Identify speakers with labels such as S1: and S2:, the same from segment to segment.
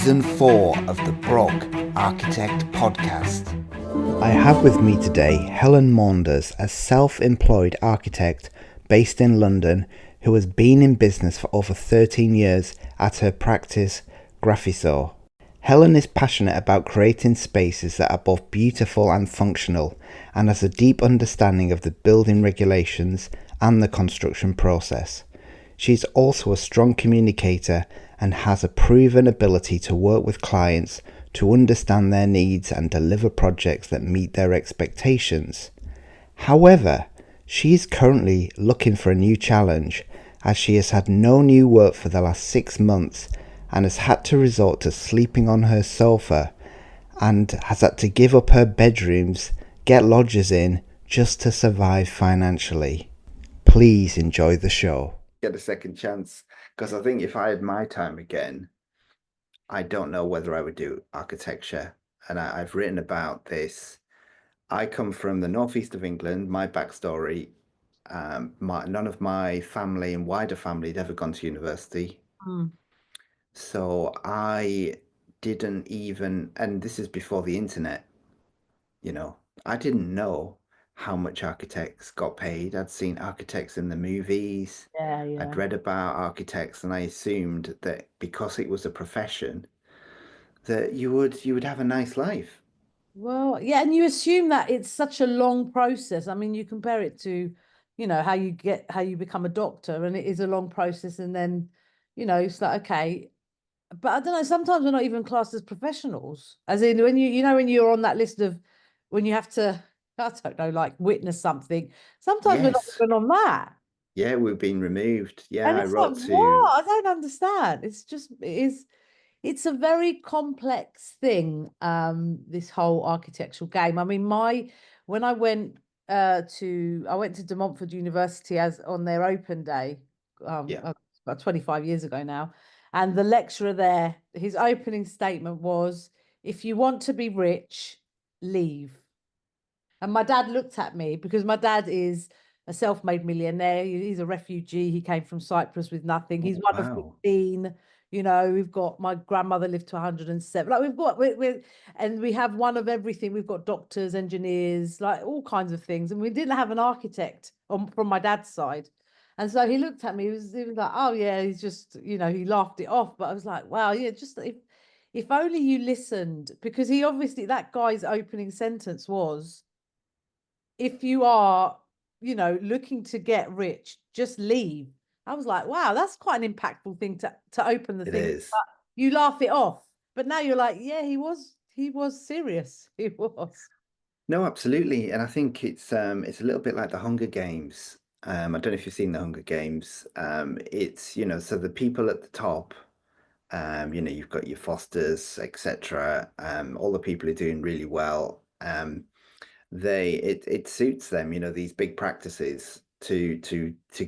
S1: Season 4 of the Brock Architect Podcast. I have with me today Helen Maunders, a self-employed architect based in London who has been in business for over 13 years at her practice, Grafeso. Helen is passionate about creating spaces that are both beautiful and functional, and has a deep understanding of the building regulations and the construction process. She's also a strong communicator and has a proven ability to work with clients to understand their needs and deliver projects that meet their expectations. However, she is currently looking for a new challenge, as she has had no new work for the last 6 months and has had to resort to sleeping on her sofa and has had to give up her bedrooms, get lodgers in, just to survive financially. Please enjoy the show. Get a second chance, because I think if I had my time again, I don't know whether I would do architecture. And I've written about this. I come from the northeast of England. My backstory, none of my family and wider family had ever gone to university. So I didn't even, and this is before the internet, I didn't know how much architects got paid. I'd seen architects in the movies. I'd read about architects, and I assumed that because it was a profession, that you would have a nice life.
S2: Well, yeah, and you assume that it's such a long process. I mean, you compare it to, how you become a doctor, and it is a long process, and then, it's like, okay. But I don't know, sometimes we're not even classed as professionals. As in when when you're on that list of when you have to, I don't know, like witness something, sometimes we're not
S1: Yes.
S2: even on that.
S1: Yeah, we've been removed. Yeah,
S2: And
S1: I
S2: it's like,
S1: wrote to.
S2: what? I don't understand. It's a very complex thing, this whole architectural game. I mean, when I went I went to De Montfort University as on their open day,
S1: Yeah.
S2: about 25 years ago now. And the lecturer there, his opening statement was, if you want to be rich, leave. And my dad looked at me because my dad is a self-made millionaire. He's a refugee. He came from Cyprus with nothing. He's
S1: Oh,
S2: one of
S1: wow.
S2: 15. We've got my grandmother lived to 107. Like and we have one of everything. We've got doctors, engineers, like all kinds of things. And we didn't have an architect from my dad's side. And so he looked at me. He was like, "Oh yeah," he's just, he laughed it off. But I was like, "Wow, yeah, just if only you listened," because he obviously that guy's opening sentence was, if you are, looking to get rich, just leave. I was like, wow, that's quite an impactful thing to open the
S1: It
S2: thing.
S1: is.
S2: But you laugh it off. But now you're like, yeah, he was serious. He was.
S1: No, absolutely. And I think it's a little bit like the Hunger Games. I don't know if you've seen the Hunger Games. It's, so the people at the top, you've got your Fosters, etc. All the people are doing really well. It suits them, these big practices to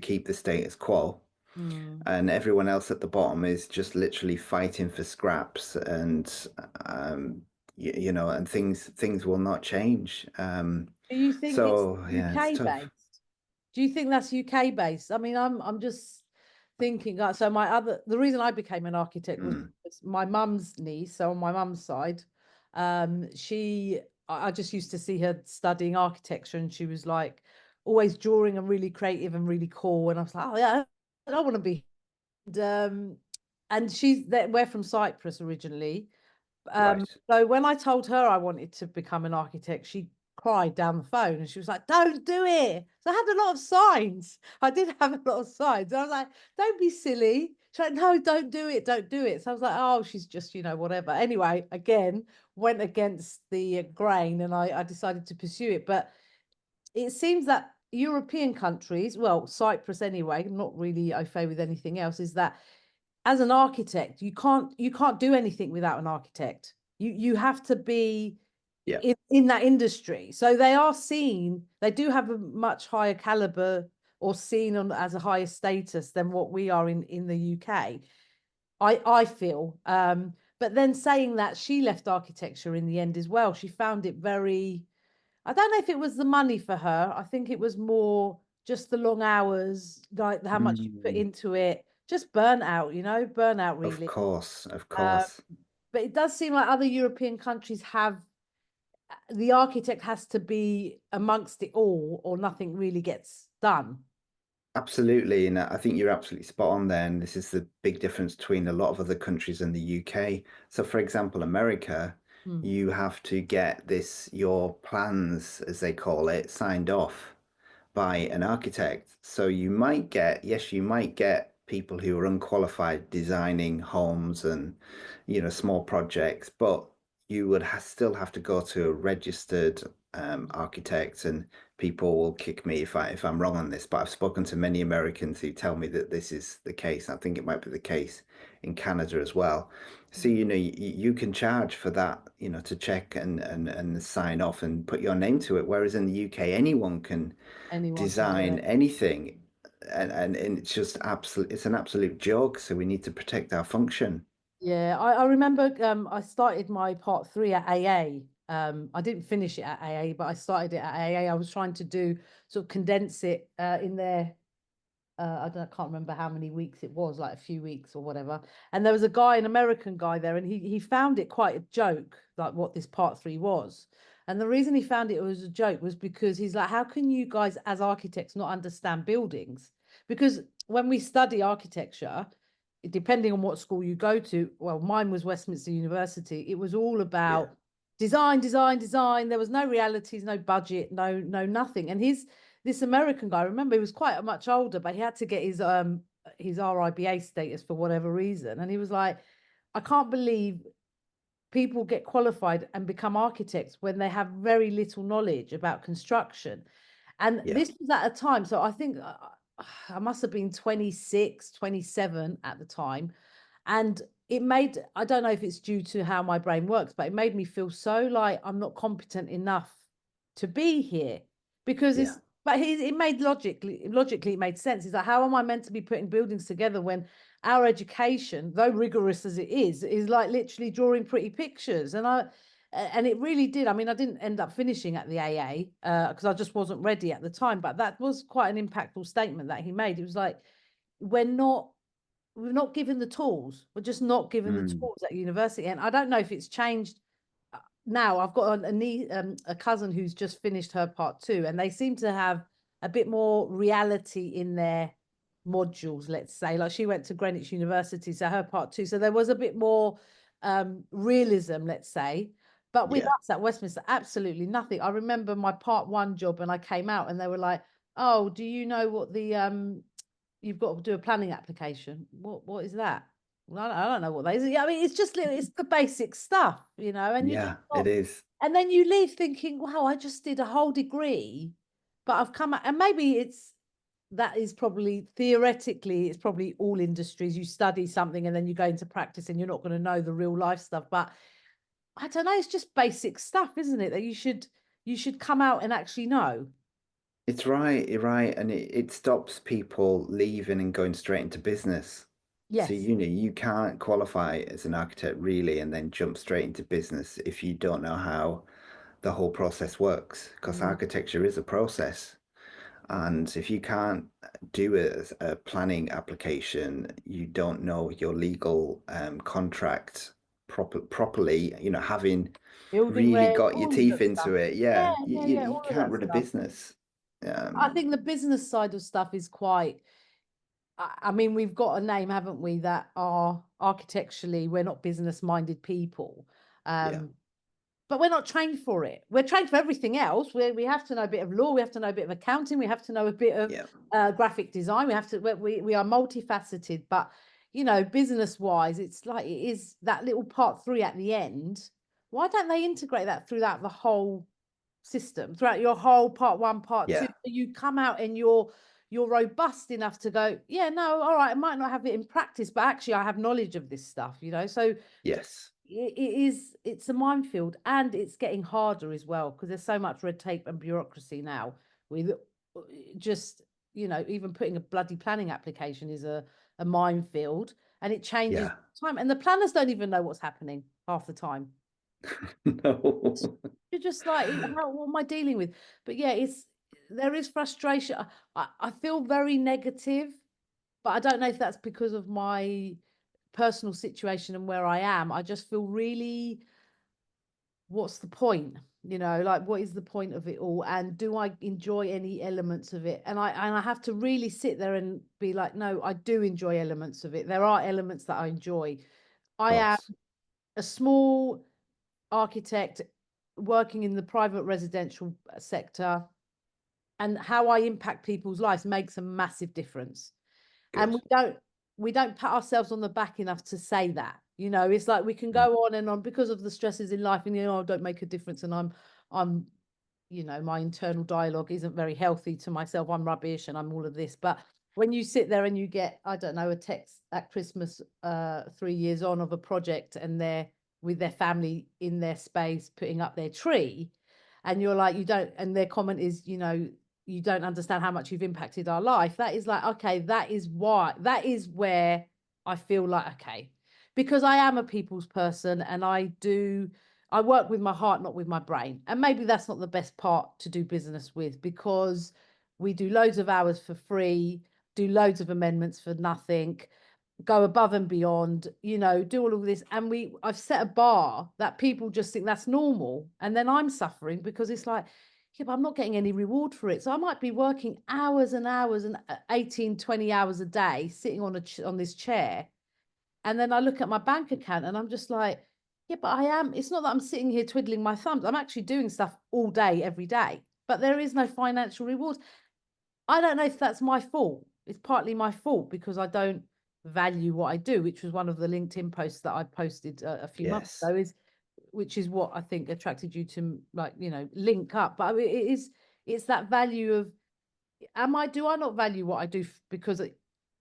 S1: keep the status quo.
S2: Mm.
S1: And everyone else at the bottom is just literally fighting for scraps, and and things will not change.
S2: Do you think it's
S1: So yeah, it's
S2: UK
S1: tough.
S2: based? Do you think that's UK based? I mean, I'm just thinking. So the reason I became an architect was
S1: Mm.
S2: because my mum's niece. So on my mum's side, I just used to see her studying architecture, and she was like always drawing and really creative and really cool. And I was like, oh yeah, I want to be. And, we're from Cyprus originally.
S1: Right.
S2: So when I told her I wanted to become an architect, she cried down the phone and she was like, "Don't do it." So I had a lot of signs. I did have a lot of signs. I was like, "Don't be silly." She's like, "No, don't do it, don't do it." So I was like, "Oh, she's just, whatever." Anyway, again, went against the grain, and I decided to pursue it. But it seems that European countries, well, Cyprus anyway, not really au fait with anything else, is that as an architect, you can't do anything without an architect. You have to be
S1: Yeah.
S2: in that industry. So they do have a much higher caliber, or seen on as a higher status than what we are in the UK. I feel. But then saying that, she left architecture in the end as well. She found it very, I don't know if it was the money for her. I think it was more just the long hours, like how much you put
S1: Mm.
S2: into it, just burnout, burnout
S1: Of
S2: really.
S1: course, of
S2: Um,
S1: course.
S2: but it does seem like other European countries have the architect has to be amongst it all, or nothing really gets done.
S1: Absolutely, and I think you're absolutely spot on there. And this is the big difference between a lot of other countries and the UK. So, for example, America,
S2: Hmm.
S1: you have to get your plans, as they call it, signed off by an architect. So you might get, yes, you might get people who are unqualified designing homes and, small projects, but you would still have to go to a registered architect, and people will kick me if I'm wrong on this. But I've spoken to many Americans who tell me that this is the case. I think it might be the case in Canada as well. So, you can charge for that, to check and sign off and put your name to it. Whereas in the UK, anyone can
S2: Anyone can do
S1: design
S2: it.
S1: anything, and it's just it's an absolute joke. So we need to protect our function.
S2: Yeah, I remember I started my part three at AA. I didn't finish it at AA, but I started it at AA. I was trying to do sort of condense it in there. I can't remember how many weeks it was, like a few weeks or whatever. And there was a guy, an American guy there, and he found it quite a joke, like what this part three was. And the reason he found it was a joke was because he's like, how can you guys as architects not understand buildings? Because when we study architecture, depending on what school you go to, well, mine was Westminster University, it was all
S1: Yeah,
S2: about design, design, design. There was no realities, no budget, no nothing. And this American guy, remember, he was quite much older, but he had to get his RIBA status for whatever reason. And he was like, I can't believe people get qualified and become architects when they have very little knowledge about construction. And
S1: yeah,
S2: this was at a time, so I think I must have been 26, 27 at the time. And it made, I don't know if it's due to how my brain works, but it made me feel so like I'm not competent enough to be here because
S1: yeah,
S2: it made logically, it made sense. It's like, how am I meant to be putting buildings together when our education, though rigorous as it is like literally drawing pretty pictures? And it really did. I mean, I didn't end up finishing at the AA because I just wasn't ready at the time. But that was quite an impactful statement that he made. It was like, we're not we're not given the tools. We're just not given the
S1: mm,
S2: tools at university. And I don't know if it's changed now. I've got a cousin who's just finished her part two, and they seem to have a bit more reality in their modules, let's say. Like she went to Greenwich University, so her part two. So there was a bit more realism, let's say. But with
S1: yeah.
S2: us at Westminster, absolutely nothing. I remember my part one job, and I came out, and they were like, "Oh, do you know what the you've got to do a planning application. What is that? Well, I don't know what that is. Yeah, I mean, it's just it's the basic stuff, and you just
S1: Yeah, it
S2: got,
S1: is.
S2: and then you leave thinking, wow, I just did a whole degree, but I've come out, and maybe that is probably theoretically, it's probably all industries. You study something and then you go into practice, and you're not going to know the real life stuff. But I don't know, it's just basic stuff, isn't it? That you should come out and actually know.
S1: It's right, you're right. And it stops people leaving and going straight into business. So,
S2: Yes.
S1: you can't qualify as an architect really and then jump straight into business if you don't know how the whole process works, because
S2: Mm.
S1: architecture is a process. And if you can't do a planning application, you don't know your legal contract properly, having
S2: Building
S1: really
S2: regs,
S1: got your
S2: all of
S1: teeth
S2: that stuff.
S1: into it.
S2: Yeah,
S1: Yeah,
S2: yeah, yeah,
S1: you
S2: all of
S1: can't
S2: that
S1: run a
S2: stuff.
S1: business.
S2: I
S1: Um,
S2: think the business side of stuff is quite, I mean, we've got a name, haven't we, that are architecturally, we're not business-minded people.
S1: yeah,
S2: Um, but we're not trained for it. We're trained for everything else. We have to know a bit of law, we have to know a bit of accounting, we have to know a bit of
S1: yeah,
S2: graphic design. We are multifaceted, but business wise, it's like it is that little part three at the end. Why don't they integrate that throughout the whole system, throughout your whole part one, part two?
S1: yeah,
S2: So you come out and you're robust enough to go, yeah, no, all right, I might not have it in practice, but actually I have knowledge of this stuff, So
S1: yes,
S2: it's a minefield, and it's getting harder as well because there's so much red tape and bureaucracy now with just even putting a bloody planning application is a minefield, and it changes
S1: yeah.
S2: time, and the planners don't even know what's happening half the time.
S1: No.
S2: You're just like, what am I dealing with? But yeah, there is frustration. I feel very negative, but I don't know if that's because of my personal situation and where I am, I just feel really, what's the point? Like, what is the point of it all? And do I enjoy any elements of it? And I have to really sit there and be like, no, I do enjoy elements of it. There are elements that I enjoy. I am
S1: course.
S2: a small architect working in the private residential sector, and how I impact people's lives makes a massive difference. And
S1: Good.
S2: we don't pat ourselves on the back enough to say that. It's like we can
S1: Mm.
S2: go on and on because of the stresses in life, and I don't make a difference, and I'm my internal dialogue isn't very healthy to myself. I'm rubbish and I'm all of this. But when you sit there and you get, I don't know, a text at Christmas 3 years on of a project, and they're with their family in their space putting up their tree, and you're like, you don't, and their comment is, you don't understand how much you've impacted our life. That is like, okay, that is where I feel like, okay, because I am a people's person, and I work with my heart, not with my brain. And maybe that's not the best part to do business with, because we do loads of hours for free, do loads of amendments for nothing, go above and beyond, do all of this. And I've set a bar that people just think that's normal. And then I'm suffering because it's like, yeah, but I'm not getting any reward for it. So I might be working hours and hours and 18, 20 hours a day sitting on this chair. And then I look at my bank account and I'm just like, yeah, but it's not that I'm sitting here twiddling my thumbs. I'm actually doing stuff all day, every day, but there is no financial reward. I don't know if that's my fault. It's partly my fault because I don't value what I do, which was one of the LinkedIn posts that I posted a few months
S1: Yes.
S2: ago, which is what I think attracted you to, like, link up. But I mean, it's that value of, do I not value what I do because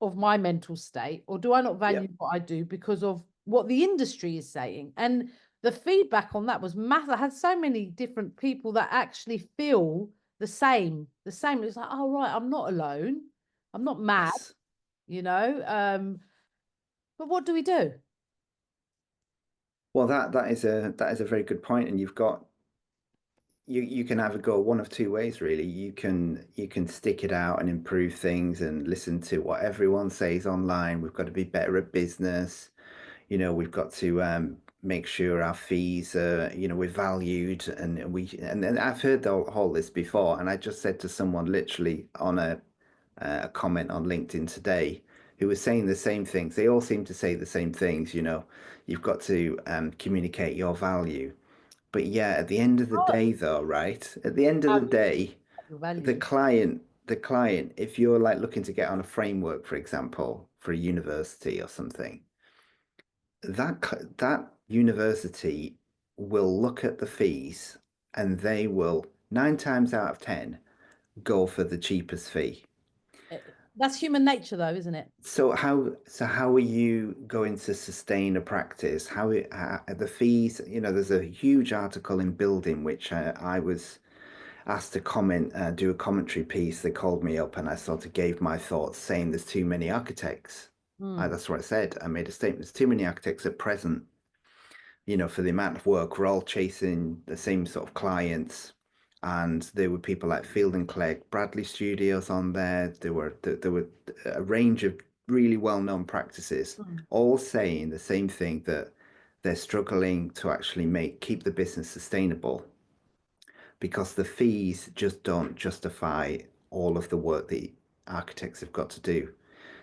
S2: of my mental state, or do I not
S1: Yeah.
S2: value what I do because of what the industry is saying? And the feedback on that was massive. I had so many different people that actually feel the same. It's like, oh, right, I'm not alone. I'm not mad,
S1: Yes.
S2: you know. But what do we do?
S1: Well, that is a very good point, and you can have a go one of two ways, really. You can stick it out and improve things and listen to what everyone says online. We've got to be better at business. We've got to make sure our fees are, we're valued, and I've heard all this before, and I just said to someone literally on a comment on LinkedIn today who was saying the same things. They all seem to say the same things. You've got to communicate your value. But yeah, at the end of the
S2: Oh,
S1: day, though, right? At the end of the
S2: value,
S1: day,
S2: your
S1: the
S2: value.
S1: client, the client, if you're like looking to get on a framework, for example, for a university or something, that university will look at the fees and they will 9 times out of 10 go for the cheapest fee.
S2: That's human nature, though, isn't it?
S1: So how are you going to sustain a practice? The fees, there's a huge article in Building which I was asked to do a commentary piece. They called me up and I sort of gave my thoughts saying there's too many architects.
S2: Mm.
S1: That's what I said. I made a statement. There's too many architects at present, for the amount of work. We're all chasing the same sort of clients. And there were people like Field and Clegg, Bradley Studios on there. There were a range of really well-known practices,
S2: Mm.
S1: all saying the same thing, that they're struggling to actually keep the business sustainable because the fees just don't justify all of the work that architects have got to do.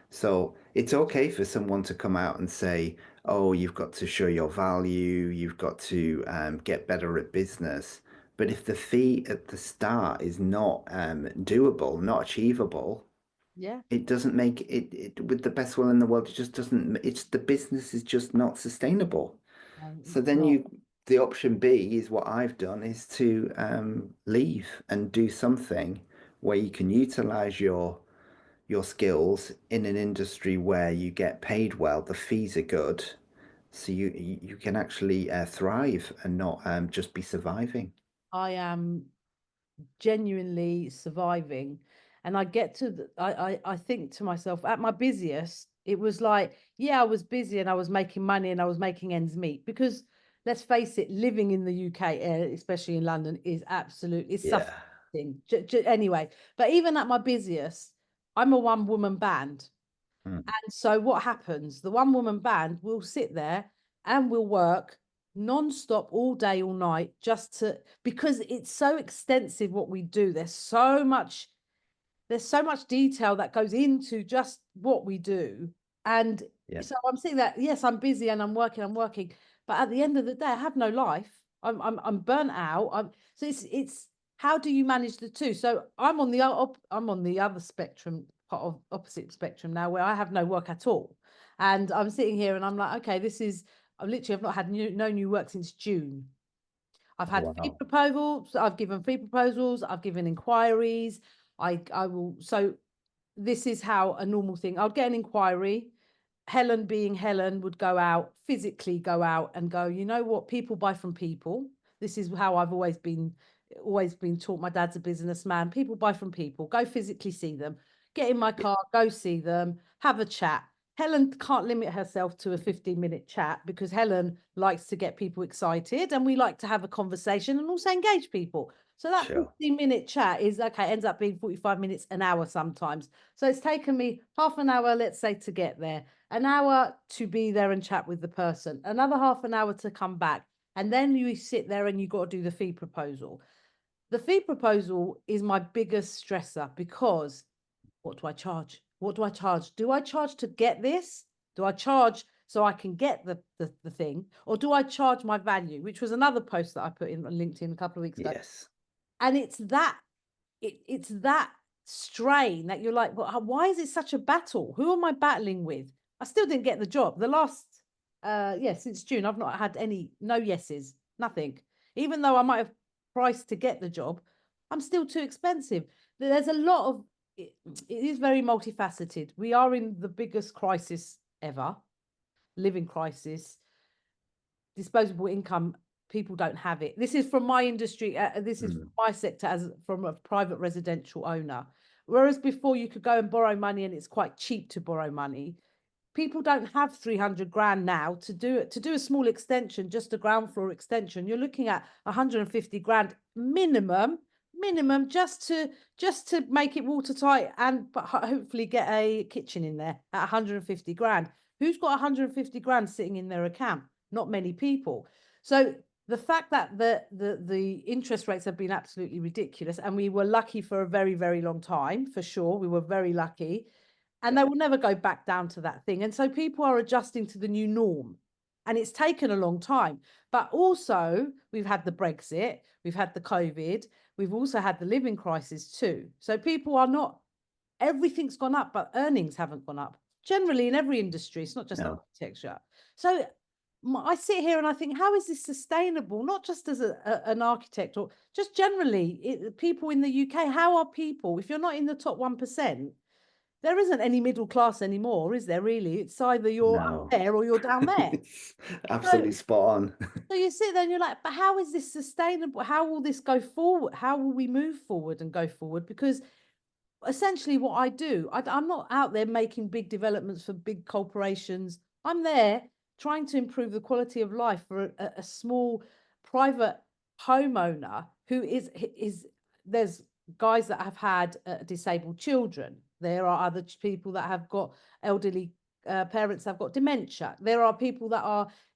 S1: So it's okay for someone to come out and say, oh, you've got to show your value, you've got to get better at business. But if the fee at the start is not doable, not achievable,
S2: Yeah.
S1: it doesn't make with the best will in the world, it just doesn't, the business is just not sustainable.
S2: No,
S1: So
S2: it's
S1: then
S2: not.
S1: the option B is what I've done, is to leave and do something where you can utilize your skills in an industry where you get paid well, the fees are good, so you can actually thrive and not just be surviving.
S2: I am genuinely surviving. And I get to I think to myself, at my busiest, it was like, yeah, I was busy and I was making money and I was making ends meet, because let's face it, living in the UK, especially in London, is absolutely, it's
S1: Yeah.
S2: suffocating. Anyway, but even at my busiest, I'm a one woman band. And so what happens? The one woman band will sit there and will work non-stop all day, all night, because it's so extensive what we do. There's so much detail that goes into just what we do. And so I'm seeing that, yes, I'm busy and I'm working, but at the end of the day, I have no life. I'm burnt out. So it's how do you manage the two? So I'm on the other spectrum, part of opposite spectrum now, where I have no work at all. And I'm sitting here and I'm like, okay, I've not had no new work since June. I've had fee proposals, I've given fee proposals, I've given inquiries. I will, so this is how a normal thing. I'll get an inquiry. Helen, being Helen, would physically go out and go, you know what, people buy from people. This is how I've always been taught. My dad's a businessman. People buy from people. Go physically see them. Get in my car, go see them, have a chat. Helen can't limit herself to a 15-minute chat because Helen likes to get people excited and we like to have a conversation and also engage people. So that 15-minute chat ends up being 45 minutes, an hour sometimes. So it's taken me half an hour, let's say, to get there, an hour to be there and chat with the person, another half an hour to come back. And then you sit there and you got to do the fee proposal. The fee proposal is my biggest stressor because what do I charge? What do I charge? Do I charge to get this? Do I charge so I can get the thing? Or do I charge my value? Which was another post that I put in on LinkedIn a couple of weeks ago. And it's that strain that you're like, well, why is it such a battle? Who am I battling with? I still didn't get the job. The last, since June, I've not had no yeses, nothing. Even though I might have priced to get the job, I'm still too expensive. There's a lot of, it is very multifaceted. We are in the biggest crisis ever, living crisis, disposable income. People don't have it. This is from my industry. This is from my sector as from a private residential owner. Whereas before you could go and borrow money and it's quite cheap to borrow money. People don't have 300 grand now to do a small extension, just a ground floor extension. You're looking at 150 grand minimum, just to make it watertight but hopefully get a kitchen in there at 150 grand. Who's got 150 grand sitting in their account? Not many people. So the fact that the interest rates have been absolutely ridiculous, and we were lucky for a very, very long time, for sure. We were very lucky. And they will never go back down to that thing. And so people are adjusting to the new norm. And it's taken a long time. But also, we've had the Brexit, we've had the COVID, we've also had the living crisis too. So people are not, everything's gone up, but earnings haven't gone up. Generally, in every industry, it's not just architecture. So I sit here and I think, how is this sustainable? Not just as an architect or just generally, people in the UK, how are people, if you're not in the top 1%, there isn't any middle class anymore, is there really? It's either you're up there or you're down there.
S1: Absolutely spot on.
S2: So you sit there and you're like, but how is this sustainable? How will this go forward? How will we move forward and go forward? Because essentially what I do, I'm not out there making big developments for big corporations. I'm there trying to improve the quality of life for a small private homeowner who there's guys that have had disabled children. There are other people that have got elderly parents that have got dementia. There are people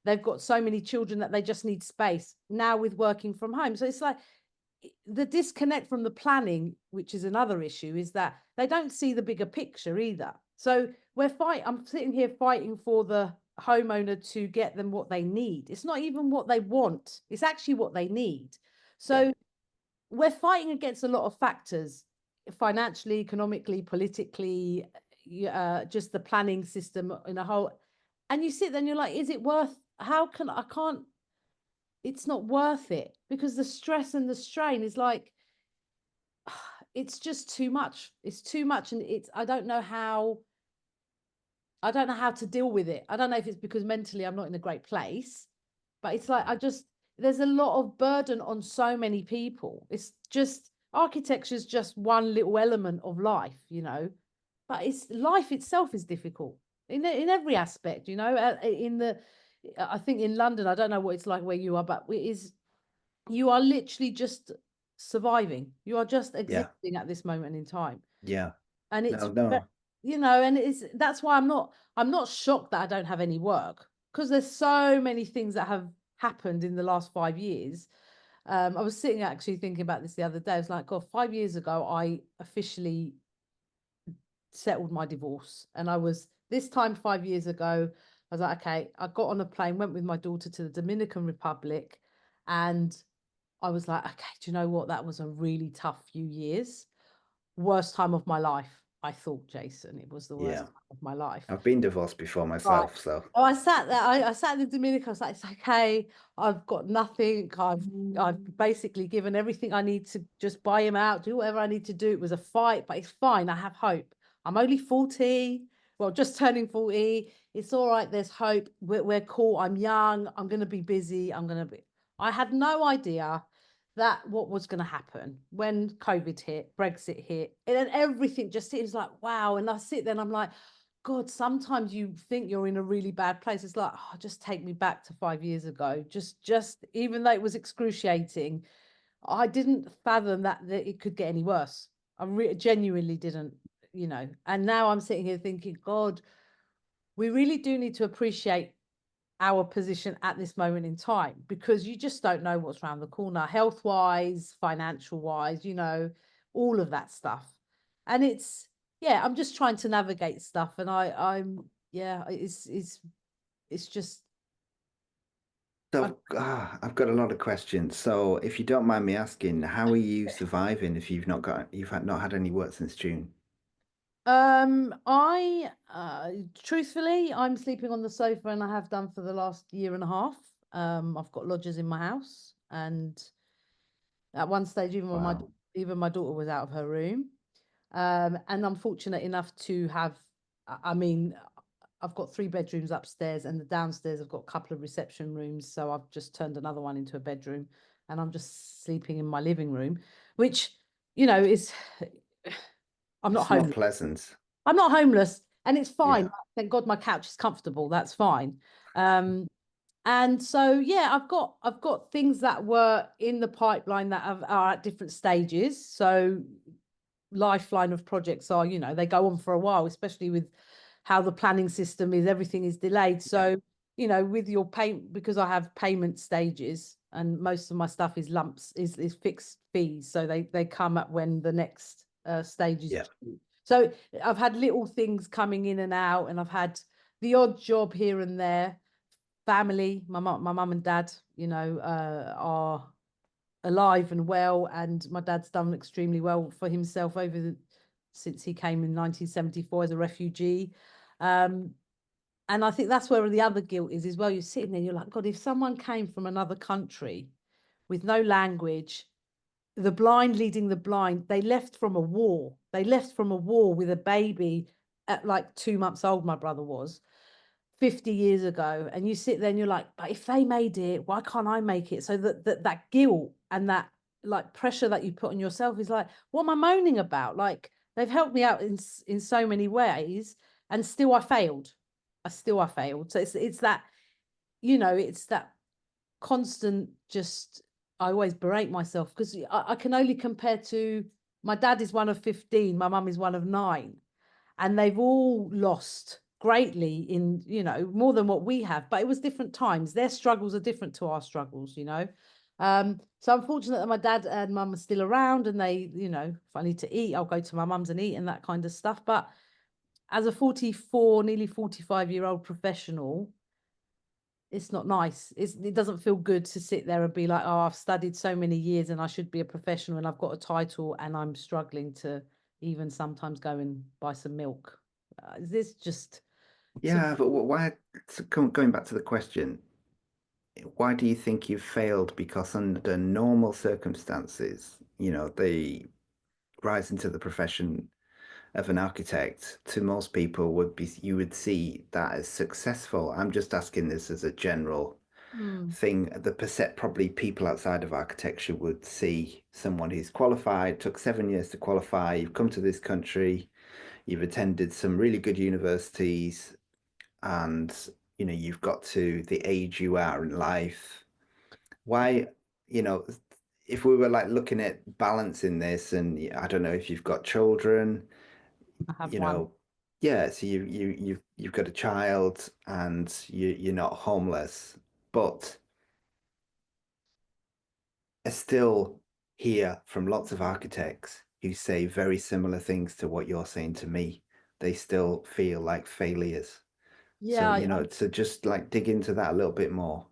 S2: they've got so many children that they just need space now with working from home. So it's like the disconnect from the planning, which is another issue, is that they don't see the bigger picture either. So I'm sitting here fighting for the homeowner to get them what they need. It's not even what they want. It's actually what they need. So we're fighting against a lot of factors, financially, economically, politically, just the planning system in a whole. And you sit there and you're like, is it worth, it's not worth it, because the stress and the strain is like, it's just too much. It's too much. And I don't know how to deal with it. I don't know if it's because mentally I'm not in a great place, but it's like, there's a lot of burden on so many people. It's just, architecture is just one little element of life, but life itself is difficult in every aspect, I think in London, I don't know what it's like where you are, but you are literally just surviving. You are just existing at this moment in time.
S1: Yeah.
S2: And it's and that's why I'm not shocked that I don't have any work, because there's so many things that have happened in the last 5 years. I was sitting actually thinking about this the other day. I was like, God, 5 years ago, I officially settled my divorce. And I was this time 5 years ago, I was like, okay, I got on a plane, went with my daughter to the Dominican Republic, and I was like, okay, do you know what? That was a really tough few years. Worst time of my life, I thought, Jason. It was the worst
S1: Yeah.
S2: time of my life.
S1: I've been divorced before
S2: Right.
S1: myself, so
S2: Oh, I sat there. I sat in the Dominican. I was like, it's okay. I've got nothing. I've basically given everything I need to just buy him out, do whatever I need to do. It was a fight, but it's fine. I have hope. I'm only 40. Well, just turning 40. It's all right. There's hope. We're cool. I'm young. I'm gonna be busy. I had no idea that what was going to happen when COVID hit, Brexit hit, and then everything just seems like wow. And I sit there and I'm like, God, sometimes you think you're in a really bad place. It's like, oh, just take me back to 5 years ago. Just even though it was excruciating, I didn't fathom that it could get any worse. Genuinely didn't, And now I'm sitting here thinking, God, we really do need to appreciate our position at this moment in time, because you just don't know what's around the corner, health wise, financial wise, all of that stuff. And yeah, I'm just trying to navigate stuff, and yeah, it's just I,
S1: so I've got a lot of questions. So if you don't mind me asking, how are you surviving if not had any work since June?
S2: I truthfully, I'm sleeping on the sofa, and I have done for the last year and a half. I've got lodgers in my house, and at one stage,
S1: Wow.
S2: even my daughter was out of her room. And I'm fortunate enough to have, I mean, I've got 3 bedrooms upstairs, and the downstairs I've got a couple of reception rooms. So I've just turned another one into a bedroom, and I'm just sleeping in my living room, which, is, I'm not
S1: It's not
S2: homeless.
S1: pleasant.
S2: I'm not homeless, and it's fine.
S1: Yeah.
S2: Thank God my couch is comfortable. That's fine. Um, and so yeah, I've got things that were in the pipeline that are at different stages. So lifeline of projects are, they go on for a while, especially with how the planning system is, everything is delayed.
S1: Yeah.
S2: So, with your payment, because I have payment stages, and most of my stuff is lumps, is fixed fees. So they come at when the next stage is
S1: Yeah.
S2: due. So I've had little things coming in and out, and I've had the odd job here and there. Family, my mum and dad, are alive and well, and my dad's done extremely well for himself since he came in 1974 as a refugee. Um, and I think that's where the other guilt is as well. You're sitting there, you're like, God, if someone came from another country with no language, the blind leading the blind, they left from a war. They left from a war with a baby at like 2 months old, my brother was 50 years ago. And you sit there and you're like, but if they made it, why can't I make it? So that guilt and that like pressure that you put on yourself is like, what am I moaning about? Like, they've helped me out in so many ways, and still I failed. I failed. So it's that, it's that constant, just I always berate myself, because I can only compare to, my dad is one of 15, my mum is one of 9, and they've all lost greatly in, more than what we have, but it was different times. Their struggles are different to our struggles. So I'm fortunate that my dad and mum are still around, and they, if I need to eat, I'll go to my mum's and eat and that kind of stuff. But as a 44, nearly 45-year-old professional, it's not nice. It doesn't feel good to sit there and be like, oh, I've studied so many years and I should be a professional, and I've got a title, and I'm struggling to even sometimes go and buy some milk. This just so
S1: Yeah, but why, so going back to the question, why do you think you've failed? Because under normal circumstances, the rise into the profession of an architect to most people you would see that as successful. I'm just asking this as a general
S2: mm,
S1: thing. Probably people outside of architecture would see someone who's qualified, took 7 years to qualify, you've come to this country, you've attended some really good universities, and you've got to the age you are in life. Why, you know, if we were like looking at balancing this, and I don't know if you've got children,
S2: I have
S1: you
S2: one.
S1: know, yeah, so you've got a child and you're not homeless, but I still hear from lots of architects who say very similar things to what you're saying to me. They still feel like failures. So,
S2: Yeah.
S1: so just like dig into that a little bit more.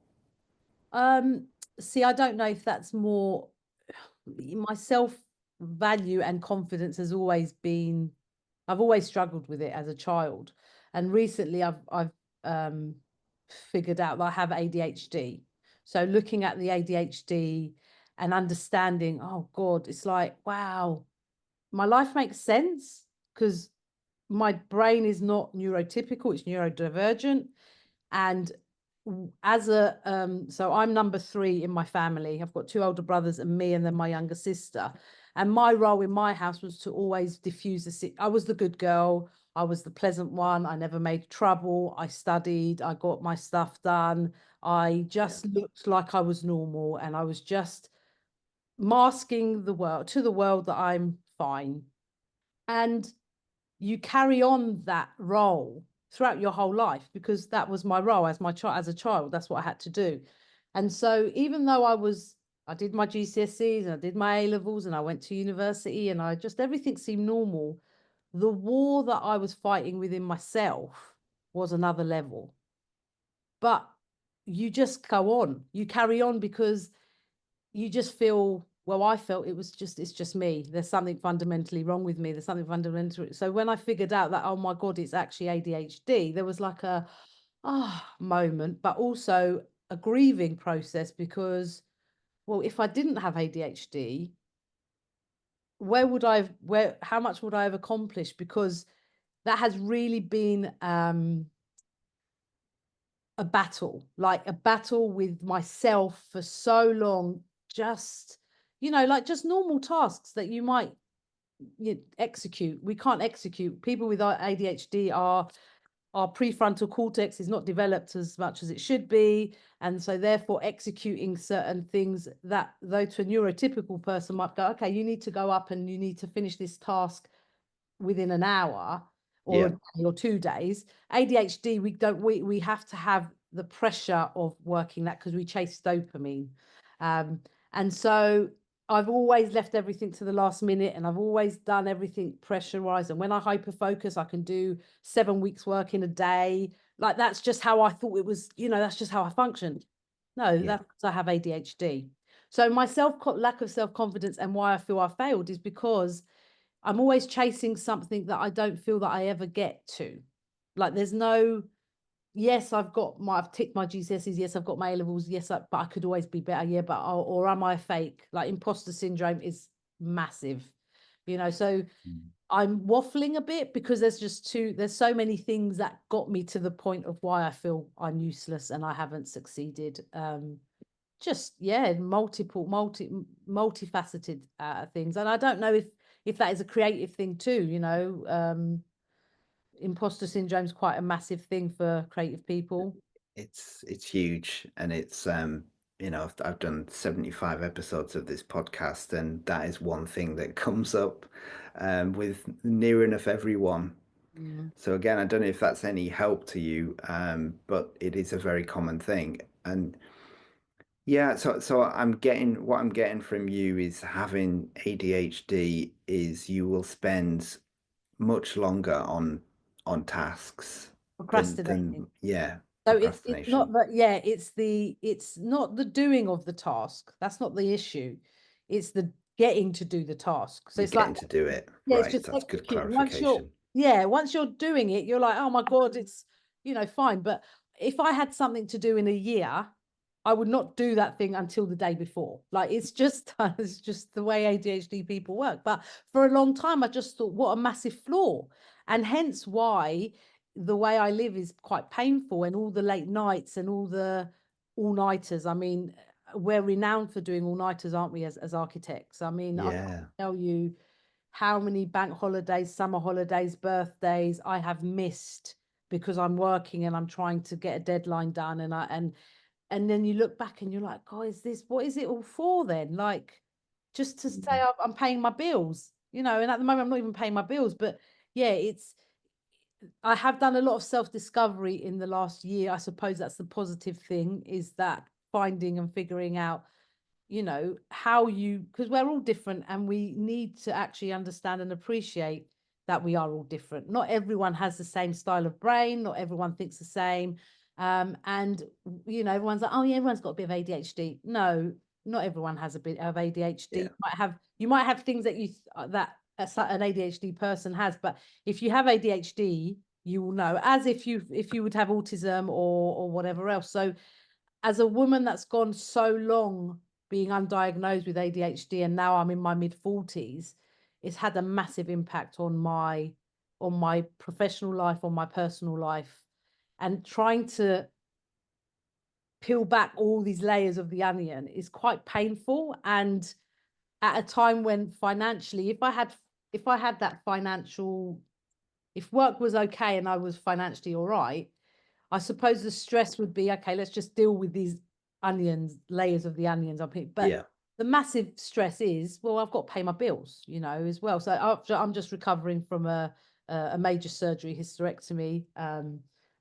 S2: Um, See, I don't know if that's more my self value and confidence has always been, I've always struggled with it as a child. And recently I've um figured out that I have ADHD. So looking at the ADHD and understanding, oh God, it's like, wow, my life makes sense because my brain is not neurotypical, it's neurodivergent. And as a so I'm number three in my family. I've got two older brothers and me, and then my younger sister. And my role in my house was to always diffuse I was the good girl. I was the pleasant one. I never made trouble. I studied. I got my stuff done. I
S1: Yeah.
S2: just looked like I was normal, and I was just masking the world to the world that I'm fine. And you carry on that role throughout your whole life because that was my role as my child, as a child. That's what I had to do. And so even though I did my GCSEs and I did my A levels and I went to university and I just everything seemed normal. The war that I was fighting within myself was another level. But you just go on, you carry on because you just feel, well, I felt it's just me. There's something fundamentally wrong with me. There's something fundamental. So when I figured out that, oh my God, it's actually ADHD, there was like a moment, but also a grieving process because, well, if I didn't have ADHD, how much would I have accomplished? Because that has really been a battle with myself for so long, just, like just normal tasks that you might execute. We can't execute. People with ADHD our prefrontal cortex is not developed as much as it should be. And so therefore executing certain things that though to a neurotypical person might go, okay, you need to go up and you need to finish this task within an hour or a
S1: Yeah.
S2: day or 2 days. ADHD, we have to have the pressure of working that because we chase dopamine. Um, and so I've always left everything to the last minute and I've always done everything pressurized. And when I hyper focus, I can do 7 weeks work in a day. Like that's just how I thought it was, that's just how I functioned. No,
S1: Yeah.
S2: that's because I have ADHD. So my lack of self-confidence and why I feel I failed is because I'm always chasing something that I don't feel that I ever get to. Like there's no, yes, I've ticked my GCSEs. Yes, I've got my A levels. Yes, but I could always be better. Yeah, but or am I fake? Like imposter syndrome is massive, So
S1: Mm.
S2: I'm waffling a bit because there's so many things that got me to the point of why I feel I'm useless and I haven't succeeded. Just yeah, multifaceted things, and I don't know if that is a creative thing too. Imposter syndrome is quite a massive thing for creative people.
S1: It's huge, and it's I've done 75 episodes of this podcast, and that is one thing that comes up with near enough everyone.
S2: Mm.
S1: So again, I don't know if that's any help to you, but it is a very common thing. And yeah, so what I'm getting from you is having ADHD is you will spend much longer on tasks
S2: Procrastinating.
S1: than yeah,
S2: So it's not
S1: procrastination.
S2: that, yeah, it's not the doing of the task. That's not the issue. It's the getting to do the task. So
S1: You're
S2: it's like,
S1: getting to do it.
S2: yeah, it's
S1: Right.
S2: just
S1: That's good
S2: execute.
S1: clarification.
S2: Once you're doing it, you're like, oh my God, it's, fine. But if I had something to do in a year, I would not do that thing until the day before. Like it's just it's just the way ADHD people work. But for a long time, I just thought, what a massive flaw. And hence why the way I live is quite painful and all the late nights and all the all-nighters. I mean, we're renowned for doing all-nighters, aren't we, as architects? I mean, I can't
S1: Yeah.
S2: tell you how many bank holidays, summer holidays, birthdays I have missed because I'm working and I'm trying to get a deadline done. And then you look back and you're like, God, what is it all for then? Like, just to say
S1: Mm.
S2: I'm paying my bills, and at the moment I'm not even paying my bills, but yeah, I have done a lot of self-discovery in the last year. I suppose that's the positive thing, is that finding and figuring out, how because we're all different, and we need to actually understand and appreciate that we are all different. Not everyone has the same style of brain, not everyone thinks the same. And everyone's like, oh yeah, everyone's got a bit of ADHD. No, not everyone has a bit of ADHD.
S3: Yeah.
S2: You might have things that an ADHD person has, but if you have ADHD, you will know, as if you would have autism or whatever else. So as a woman that's gone so long being undiagnosed with ADHD, and now I'm in my mid-40s, it's had a massive impact on my professional life, on my personal life, and trying to peel back all these layers of the onion is quite painful. And at a time when financially, if I had that financial, if work was okay and I was financially all right, I suppose the stress would be, okay, let's just deal with these layers of the onions. But
S3: Yeah.
S2: the massive stress is, well, I've got to pay my bills, as well. So I'm just recovering from a major surgery, hysterectomy.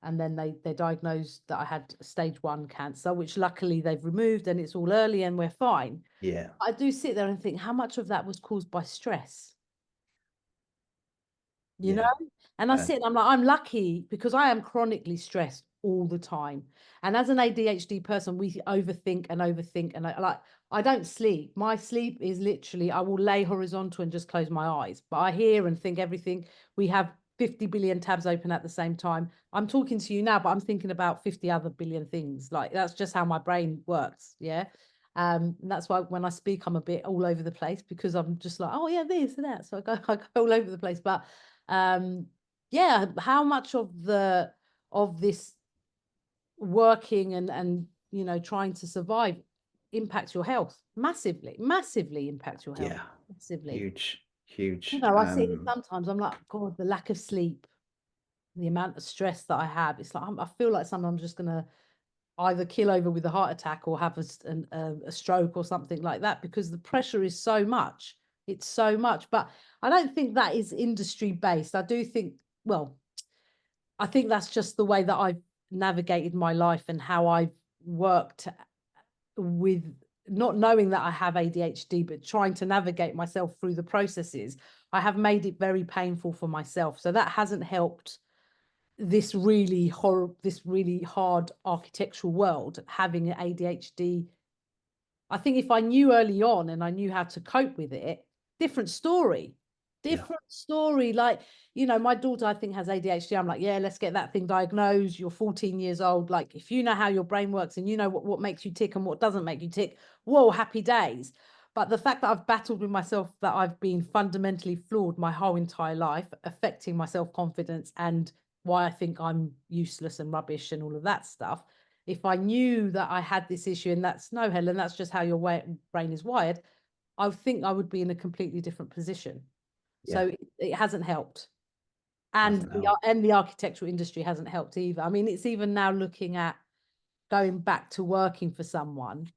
S2: And then they diagnosed that I had stage 1 cancer, which luckily they've removed, and it's all early and we're fine.
S3: Yeah.
S2: I do sit there and think, how much of that was caused by stress? you know
S3: Yeah.
S2: and I sit and I'm like, I'm lucky because I am chronically stressed all the time. And as an ADHD person, we overthink and overthink, and I don't sleep. My sleep is literally, I will lay horizontal and just close my eyes, but I hear and think everything. We have 50 billion tabs open at the same time. I'm talking to you now, but I'm thinking about 50 other billion things. Like, that's just how my brain works. Yeah. And that's why when I speak, I'm a bit all over the place, because I'm just like, oh yeah, this and that. So I go all over the place. But yeah, how much of this working and trying to survive impacts your health? Massively impacts your health.
S3: Yeah.
S2: Massively.
S3: Huge.
S2: I see it sometimes. I'm like, God, the lack of sleep, the amount of stress that I have. It's like, I feel like sometimes I'm just gonna either kill over with a heart attack or have a stroke or something like that, because the pressure is so much. It's so much. But I don't think that is industry based. I do think, well, I think that's just the way that I've navigated my life and how I've worked with not knowing that I have ADHD, but trying to navigate myself through the processes. I have made it very painful for myself. So that hasn't helped this really hard architectural world, having an ADHD. I think if I knew early on and I knew how to cope with it, different story. Like, my daughter, I think, has ADHD. I'm like, yeah, let's get that thing diagnosed. You're 14 years old. Like, if you know how your brain works and you know what makes you tick and what doesn't make you tick, whoa, happy days. But the fact that I've battled with myself, that I've been fundamentally flawed my whole entire life, affecting my self-confidence and why I think I'm useless and rubbish and all of that stuff. If I knew that I had this issue, and that's, no, Helen, that's just how your brain is wired, I think I would be in a completely different position. So it hasn't helped. And the architectural industry hasn't helped either. I mean, it's even now looking at going back to working for someone.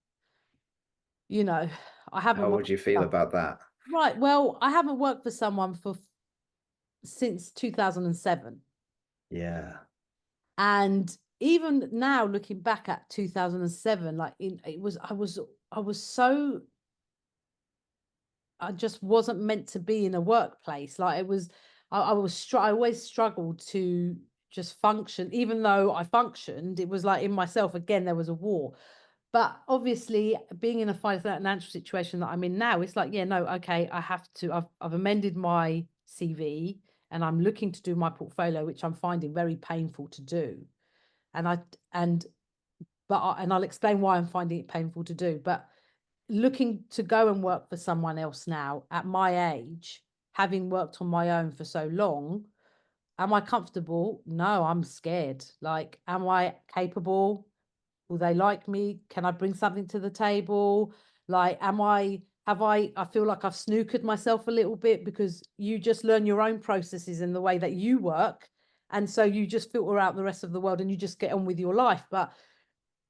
S2: I haven't.
S3: How would you feel about that?
S2: Right. Well, I haven't worked for someone since 2007.
S3: Yeah.
S2: And even now, looking back at 2007, like I just wasn't meant to be in a workplace. Like, I always struggled to just function. Even though I functioned, it was like in myself, again, there was a war. But obviously, being in a financial situation that I'm in now, it's like, yeah, no, okay, I've amended my CV and I'm looking to do my portfolio, which I'm finding very painful to do. And I'll explain why I'm finding it painful to do. But looking to go and work for someone else now at my age, having worked on my own for so long, am I comfortable? No, I'm scared. Like, am I capable? Will they like me? Can I bring something to the table? Like, I feel like I've snookered myself a little bit, because you just learn your own processes in the way that you work. And so you just filter out the rest of the world and you just get on with your life. But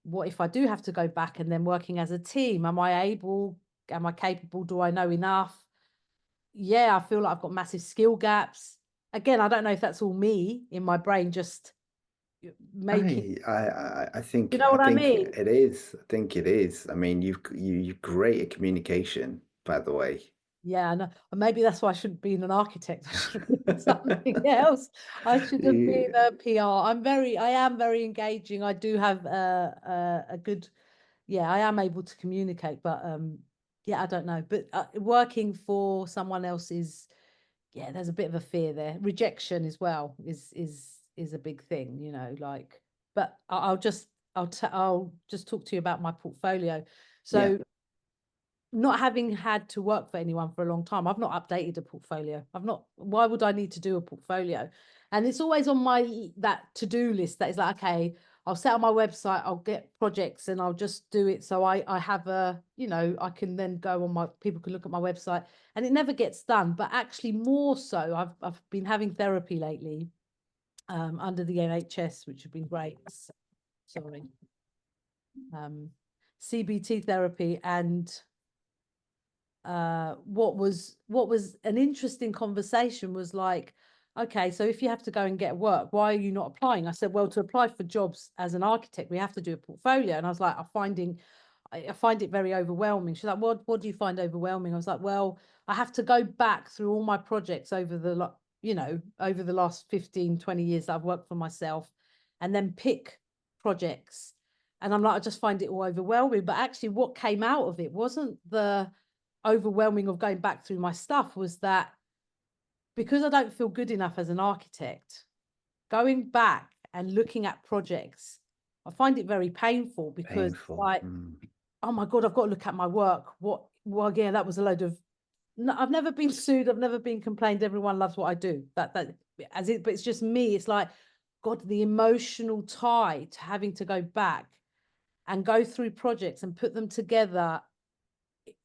S2: what if I do have to go back, and then working as a team? Am I capable? Do I know enough? Yeah, I feel like I've got massive skill gaps. again, I don't know if that's all me in my brain just making,
S3: I
S2: you
S3: think
S2: know what I mean?
S3: it is. I think it is. I mean, you're great at communication, by the way.
S2: Yeah, I know. And maybe that's why I shouldn't be an architect. I should have been something else. I should have been
S3: Yeah.
S2: a PR. I am very engaging. I do have a good, yeah, I am able to communicate, but yeah, I don't know. But working for someone else is, yeah, there's a bit of a fear there. Rejection as well is a big thing, you know, like, but I'll just talk to you about my portfolio.
S3: Yeah.
S2: So not having had to work for anyone for a long time, I've not updated a portfolio. Why would I need to do a portfolio? And it's always on that to-do list that is like, okay, I'll set up my website, I'll get projects and I'll just do it. So I have you know, I can then go on people can look at my website, and it never gets done. But actually more so, I've been having therapy lately, under the NHS, which have been great. Sorry. CBT therapy, and what was an interesting conversation was like, okay, so if you have to go and get work, why are you not applying? I said, well, to apply for jobs as an architect, we have to do a portfolio. And I was like, I find it very overwhelming. She's like, what do you find overwhelming? I was like, well, I have to go back through all my projects over over the last 15, 20 years that I've worked for myself, and then pick projects. And I'm like, I just find it all overwhelming. But actually what came out of it wasn't the overwhelming of going back through my stuff, was that because I don't feel good enough as an architect, going back and looking at projects, I find it very painful because
S3: Painful.
S2: like, oh my God, I've got to look at my work. Well, yeah, that was a load of, no, I've never been sued. I've never been complained. Everyone loves what I do. But it's just me. It's like, God, the emotional tie to having to go back and go through projects and put them together.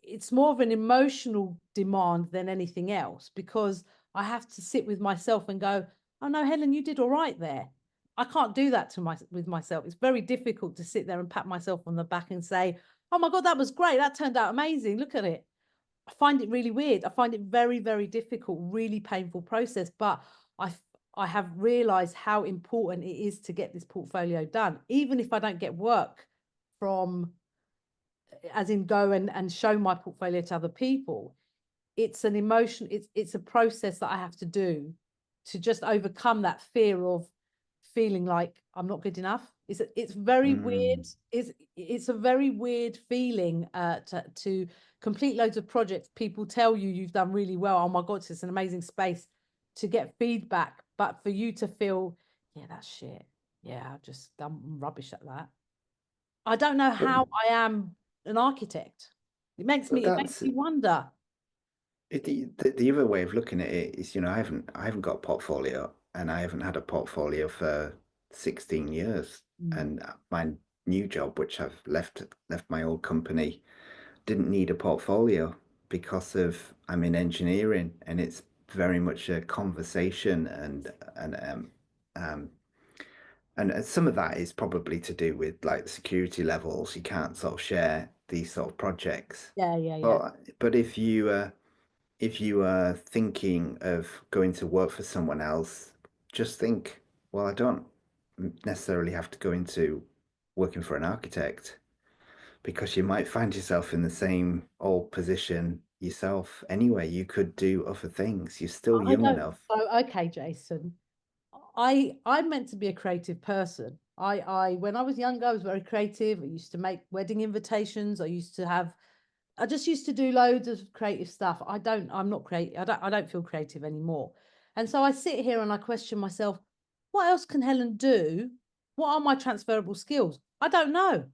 S2: It's more of an emotional demand than anything else, because I have to sit with myself and go, oh no, Helen, you did all right there. I can't do that with myself. It's very difficult to sit there and pat myself on the back and say, oh my God, that was great. That turned out amazing. Look at it. I find it really weird. I find it very, very difficult, really painful process. But I have realized how important it is to get this portfolio done, even if I don't get work from, as in go and show my portfolio to other people. It's an emotion, it's a process that I have to do to just overcome that fear of feeling like I'm not good enough. It's very weird. It's a very weird feeling to complete loads of projects. People tell you you've done really well. Oh my God, it's an amazing space, to get feedback. But for you to feel, yeah, that's shit. Yeah, I'm rubbish at that. I don't know
S3: But,
S2: how I am an architect.
S3: but
S2: It makes
S3: that's
S2: me wonder.
S3: the other way of looking at it is, I haven't got a portfolio, and I haven't had a portfolio for 16 years. And my new job, which I've left my old company, didn't need a portfolio because I'm in engineering, and it's very much a conversation, and some of that is probably to do with like the security levels. You can't sort of share these sort of projects.
S2: Yeah.
S3: But if you are thinking of going to work for someone else, just think, well, I don't necessarily have to go into working for an architect, because you might find yourself in the same old position yourself anyway. You could do other things. You're still
S2: I
S3: young
S2: don't.
S3: enough.
S2: Oh, okay, Jason. I'm meant to be a creative person. I when I was younger, I was very creative. I used to make wedding invitations. I just used to do loads of creative stuff. I'm not creative. I don't feel creative anymore. And so I sit here and I question myself, what else can Helen do? What are my transferable skills? I don't know.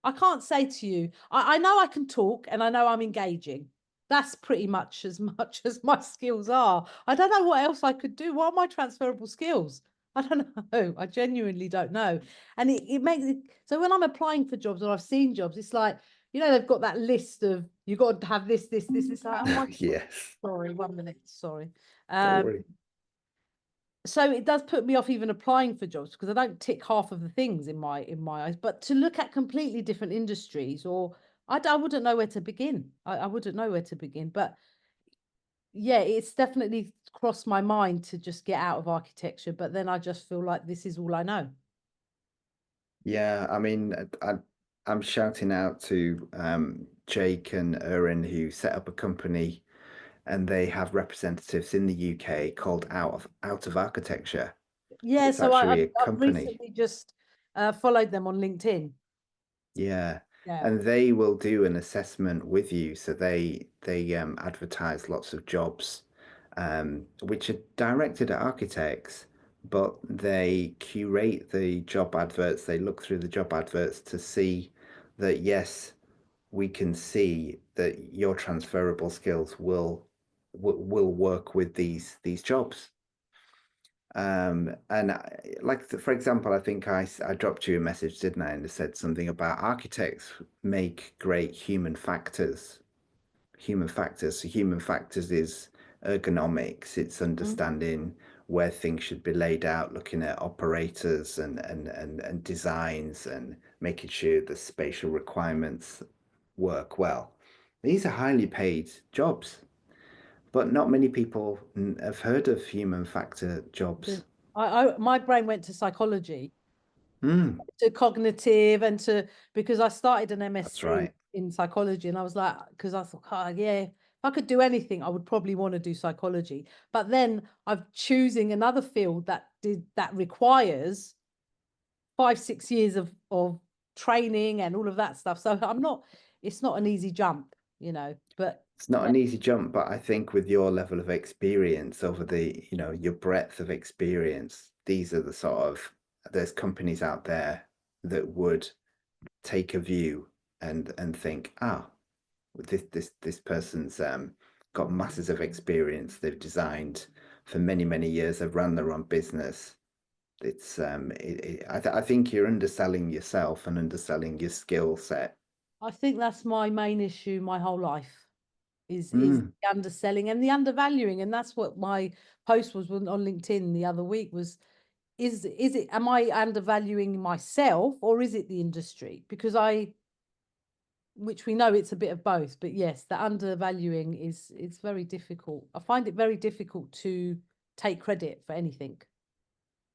S2: I can't say to you, I know I can talk and I know I'm engaging. That's pretty much as much as my skills are. I don't know what else I could do. What are my transferable skills? I don't know. I genuinely don't know. And it makes it so when I'm applying for jobs or I've seen jobs, it's like, they've got that list of you got to have this. It's like, oh my,
S3: Yes,
S2: sorry, 1 minute, sorry.
S3: don't worry.
S2: So it does put me off even applying for jobs, because I don't tick half of the things in my eyes. But to look at completely different industries, or I wouldn't know where to begin. I wouldn't know where to begin. But yeah, it's definitely crossed my mind to just get out of architecture, but then I just feel like this is all I know.
S3: Yeah, I mean, I'm shouting out to Jake and Erin, who set up a company, and they have representatives in the UK called Out of Architecture.
S2: Yeah,
S3: It's
S2: so I,
S3: actually
S2: I've,
S3: a
S2: I've
S3: company.
S2: recently just followed them on LinkedIn.
S3: Yeah.
S2: Yeah.
S3: And they will do an assessment with you. So they advertise lots of jobs, which are directed at architects, but they curate the job adverts. They look through the job adverts to see that, yes, we can see that your transferable skills will work with these jobs. And like for example, I think I dropped you a message, didn't I? And it said something about architects make great human factors. Human factors. So human factors is ergonomics. It's
S2: Mm.
S3: understanding where things should be laid out, looking at operators and designs, and making sure the spatial requirements work well. These are highly paid jobs, but not many people have heard of human factor jobs.
S2: My brain went to psychology,
S3: Mm,
S2: to cognitive, and to, because I started an
S3: that's
S2: MSc
S3: right.
S2: in psychology, and I was like, because I thought, oh, yeah, if I could do anything, I would probably want to do psychology. But then I'm choosing another field that requires 5, 6 years of training and all of that stuff. So it's not an easy jump, but
S3: It's not
S2: yeah,
S3: an easy jump, but I think with your level of experience over your breadth of experience, these are the sort of, there's companies out there that would take a view and think, this person's got masses of experience. They've designed for many, many years. They've run their own business. It's I think you're underselling yourself and underselling your skill set.
S2: I think that's my main issue my whole life is
S3: Mm,
S2: the underselling and the undervaluing. And that's what my post was on LinkedIn the other week was, is it, am I undervaluing myself or is it the industry? Because which we know it's a bit of both, but yes, the undervaluing is, it's very difficult. I find it very difficult to take credit for anything.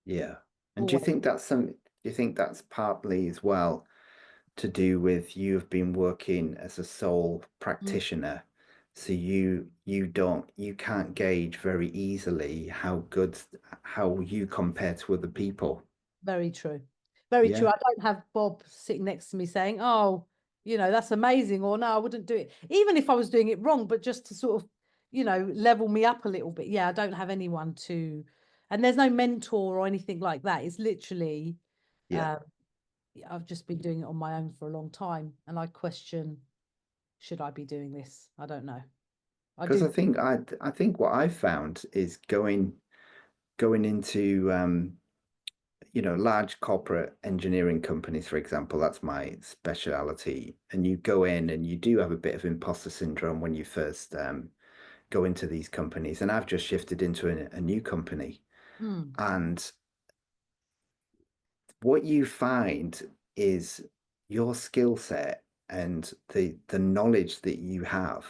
S3: yeah. And do you
S2: Always.
S3: think do you think that's partly as well to do with you have been working as a sole
S2: Mm.
S3: practitioner, so you can't gauge very easily how you compare to other people.
S2: Very true. Very true.
S3: Yeah,
S2: I don't have Bob sitting next to me saying, oh, that's amazing, or no, I wouldn't do it. Even if I was doing it wrong, but just to sort of, level me up a little bit. Yeah, I don't have anyone to, and there's no mentor or anything like that. It's literally,
S3: yeah.
S2: uh, I've just been doing it on my own for a long time. And I question, should I be doing this? I don't know. I
S3: Because
S2: do.
S3: I think what I've found is going into large corporate engineering companies, for example. That's my speciality. And you go in and you do have a bit of imposter syndrome when you first go into these companies. And I've just shifted into a new company.
S2: Mm.
S3: And what you find is your skill set and the knowledge that you have.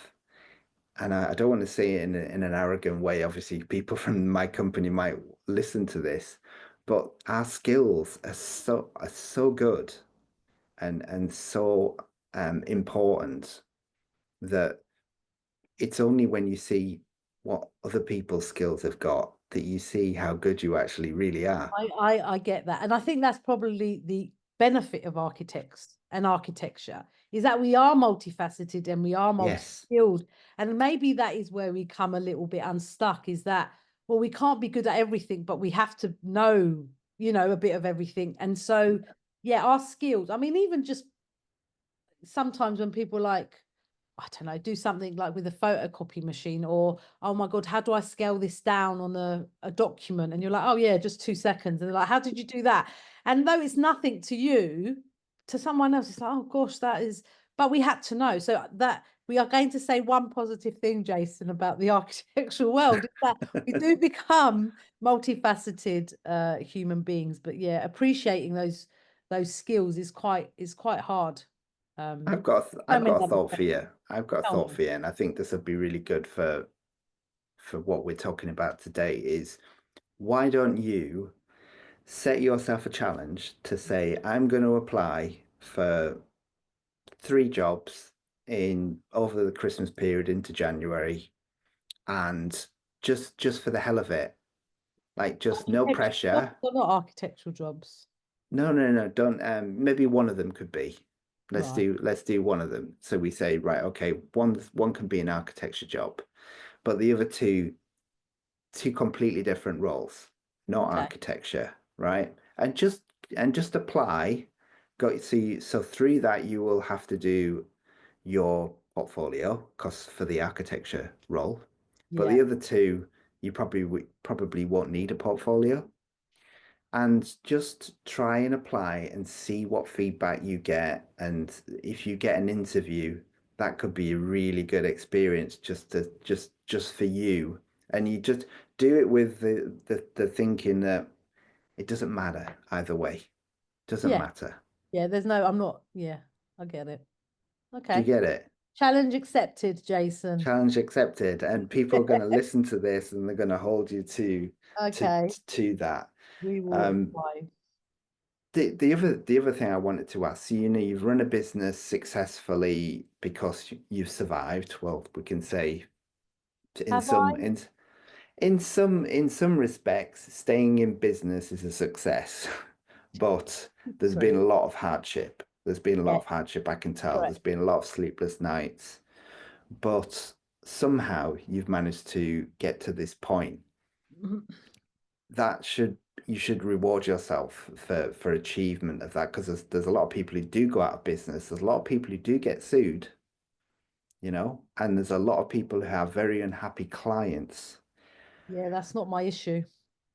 S3: And I don't want to say it in an arrogant way. Obviously, people from my company might listen to this, but our skills are so good and so important that it's only when you see what other people's skills have got that you see how good you actually really are.
S2: I get that. And I think that's probably the benefit of architects and architecture is that we are multifaceted and we are
S3: Yes.
S2: multi-skilled. And maybe that is where we come a little bit unstuck, is that, well, we can't be good at everything, but we have to know, a bit of everything. And so, yeah, our skills, I mean, even just sometimes when people like, I don't know, do something like with a photocopy machine, or, oh my God, how do I scale this down on a document? And you're like, oh yeah, just 2 seconds. And they're like, how did you do that? And though it's nothing to you, to someone else, it's like, oh gosh, that is, but we had to know. So that we are going to say one positive thing, Jason, about the architectural world is that we do become multifaceted human beings. But yeah, appreciating those skills is quite hard.
S3: I've got
S2: So
S3: I've
S2: many
S3: got a
S2: other
S3: thought for
S2: questions.
S3: you. I've got a
S2: Tell
S3: thought
S2: me.
S3: for you, and I think this would be really good for for what we're talking about today is, why don't you set yourself a challenge to say, I'm going to apply for 3 jobs in over the Christmas period into January, and just for the hell of it, like, just no
S2: Architectural jobs
S3: pressure.
S2: or not architectural jobs?
S3: No, don't. Maybe one of them could be.
S2: Right.
S3: Let's do one of them. So we say, right, okay, one can be an architecture job, but the other two completely different roles, not
S2: Okay.
S3: architecture, right? And just apply. So through that you will have to do your portfolio, because for the architecture role, but
S2: Yeah.
S3: the other two you probably won't need a portfolio. And just try and apply and see what feedback you get. And if you get an interview, that could be a really good experience just for you. And you just do it with the thinking that it doesn't matter either way. Doesn't
S2: Yeah.
S3: matter.
S2: Yeah. There's no, I'm not, yeah, I get it.
S3: Do you
S2: Okay.
S3: get it?
S2: Challenge accepted, Jason.
S3: Challenge accepted. And people are going to listen to this and they're going to hold you to
S2: Okay.
S3: to that.
S2: We will
S3: Um,
S2: try.
S3: the other thing I wanted to ask, so, you've run a business successfully because you've survived. Well, we can say in
S2: Have
S3: some
S2: I?
S3: in some respects, staying in business is a success, but there's been
S2: True.
S3: a lot of hardship. There's been a lot
S2: Yeah.
S3: of hardship, I can tell. There's
S2: Correct.
S3: been a lot of sleepless nights, but somehow you've managed to get to this point. That should You should reward yourself for achievement of that, because there's a lot of people who do go out of business. There's a lot of people who do get sued, and there's a lot of people who have very unhappy clients.
S2: Yeah, that's not my issue.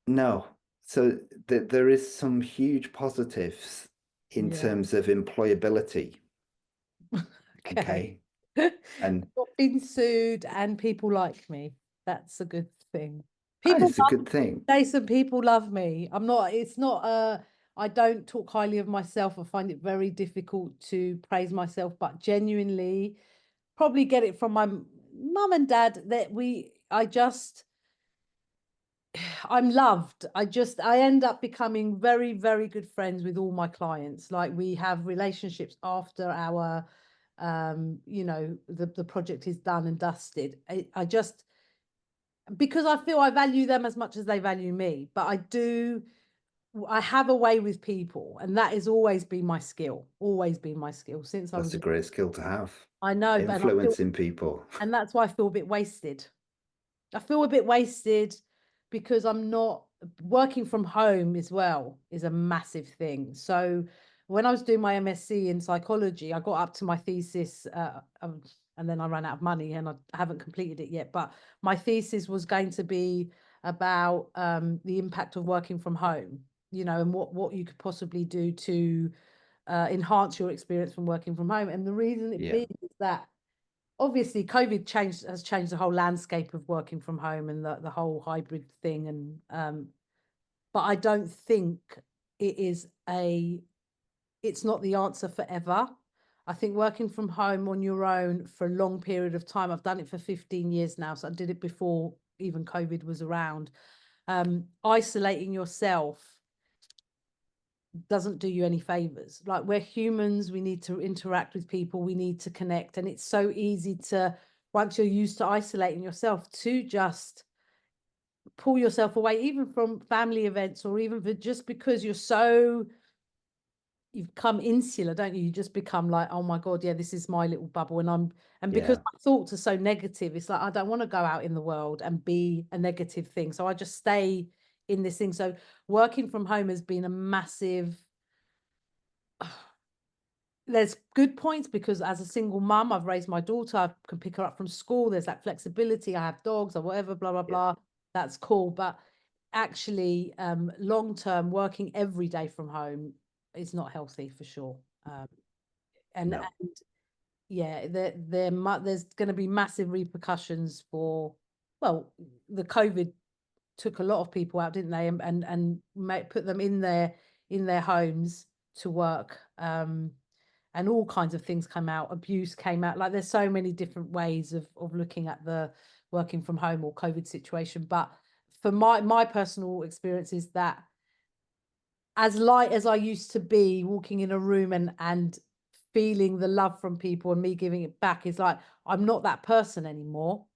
S3: No, so there is some huge positives in
S2: Yeah.
S3: terms of employability.
S2: Okay.
S3: Okay, and
S2: Not been sued and people like me. That's a good thing.
S3: that
S2: People
S3: is a
S2: love
S3: good thing.
S2: Jason, people love me. I'm not, it's not I don't talk highly of myself. I find it very difficult to praise myself, but genuinely probably get it from my mum and dad that I'm loved. I end up becoming very, very good friends with all my clients. Like, we have relationships after our, the project is done and dusted. I just, because I feel I value them as much as they value me, but I have a way with people, and that has always been my skill since I
S3: That's
S2: was,
S3: a great skill to have.
S2: I know, and
S3: Influencing people.
S2: and that's why I feel a bit wasted. I feel a bit wasted because I'm not working from home as well is a massive thing. So when I was doing my MSc in psychology, I got up to my thesis, and then I ran out of money and I haven't completed it yet. But my thesis was going to be about the impact of working from home, and what you could possibly do to enhance your experience from working from home. And the reason it
S3: Yeah,
S2: being is that obviously COVID has changed the whole landscape of working from home and the whole hybrid thing. And but I don't think it is it's not the answer forever. I think working from home on your own for a long period of time, I've done it for 15 years now, so I did it before even COVID was around. Isolating yourself doesn't do you any favors. Like, we're humans, we need to interact with people, we need to connect, and it's so easy to, once you're used to isolating yourself, to just pull yourself away, even from family events, or even for just because you've become insular, don't you? You just become like, oh my God, yeah, this is my little bubble. And because
S3: yeah.
S2: my thoughts are so negative, it's like, I don't want to go out in the world and be a negative thing. So I just stay in this thing. So working from home has been a massive, there's good points, because as a single mum, I've raised my daughter, I can pick her up from school. There's that flexibility. I have dogs or whatever, blah, blah,
S3: Yeah.
S2: blah. That's cool. But actually, long term, working every day from home is not healthy for sure.
S3: No.
S2: And yeah, there's going to be massive repercussions for, well, the COVID took a lot of people out, didn't they? And put them in their homes to work. And all kinds of things come out. Abuse came out. Like, there's so many different ways of looking at the working from home or COVID situation. But for my personal experience is that as light as I used to be walking in a room and feeling the love from people and me giving it back, is like, I'm not that person anymore.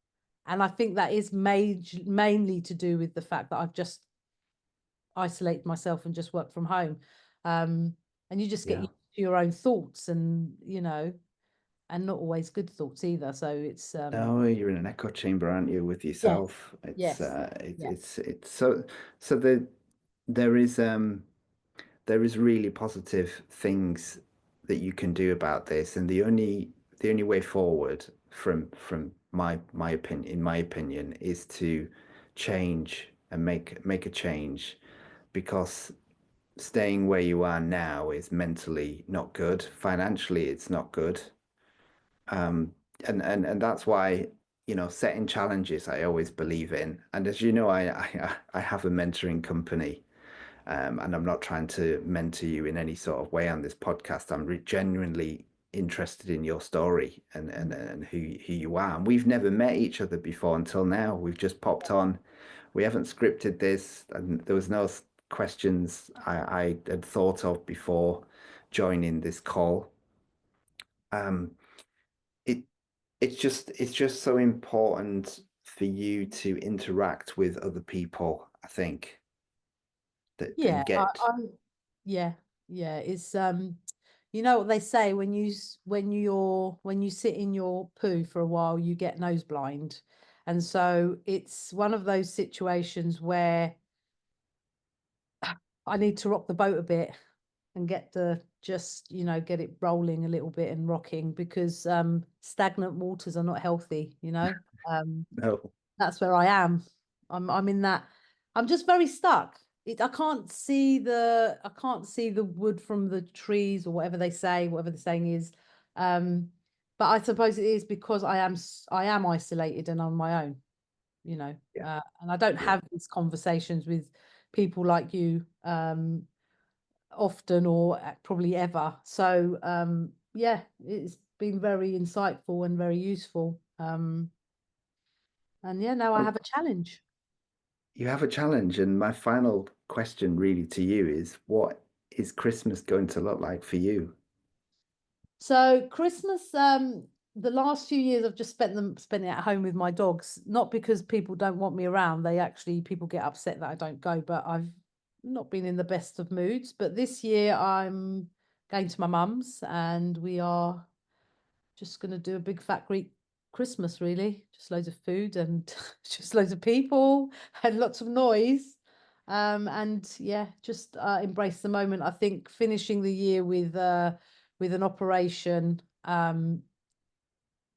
S2: And I think that is mainly to do with the fact that I've just isolated myself and just worked from home. And you just get
S3: Yeah.
S2: used to your own thoughts, and and not always good thoughts either. So it's
S3: No, you're in an echo chamber, aren't you, with
S2: yes,
S3: yourself? It's
S2: yes, yeah,
S3: it's so there is there is really positive things that you can do about this, and the only way forward from my opinion, in my opinion, is to change and make a change, because staying where you are now is mentally not good. Financially, it's not good. Um, and that's why, setting challenges I always believe in. And as you know, I have a mentoring company, and I'm not trying to mentor you in any sort of way on this podcast. I'm genuinely interested in your story and who you are. And we've never met each other before until now. We've just popped on. We haven't scripted this, and there was no questions I had thought of before joining this call. Um, it it's just so important for you to interact with other people, I think, that
S2: yeah.
S3: and get.
S2: Yeah, yeah. It's you know what they say, when when you sit in your poo for a while, you get nose blind. And so it's one of those situations where I need to rock the boat a bit and get the just, get it rolling a little bit and rocking, because stagnant waters are not healthy. Um
S3: No.
S2: that's where I am. I'm in that. I'm just very stuck. I can't see the wood from the trees, or whatever they say, whatever the saying is. Um, but I suppose it is because I am isolated and on my own,
S3: Yeah.
S2: and I don't
S3: Yeah.
S2: have these conversations with people like you often, or probably ever. So yeah, it's been very insightful and very useful. And yeah, now I
S3: Well,
S2: have a challenge.
S3: you have a challenge, and my final question really to you is, what is Christmas going to look like for you?
S2: So Christmas, the last few years I've just spent it at home with my dogs, not because people don't want me around. People get upset that I don't go, but I've not been in the best of moods. But this year I'm going to my mum's, and we are just going to do a big fat Greek Christmas, really. Just loads of food and just loads of people and lots of noise. And yeah, just embrace the moment. I think finishing the year with an operation,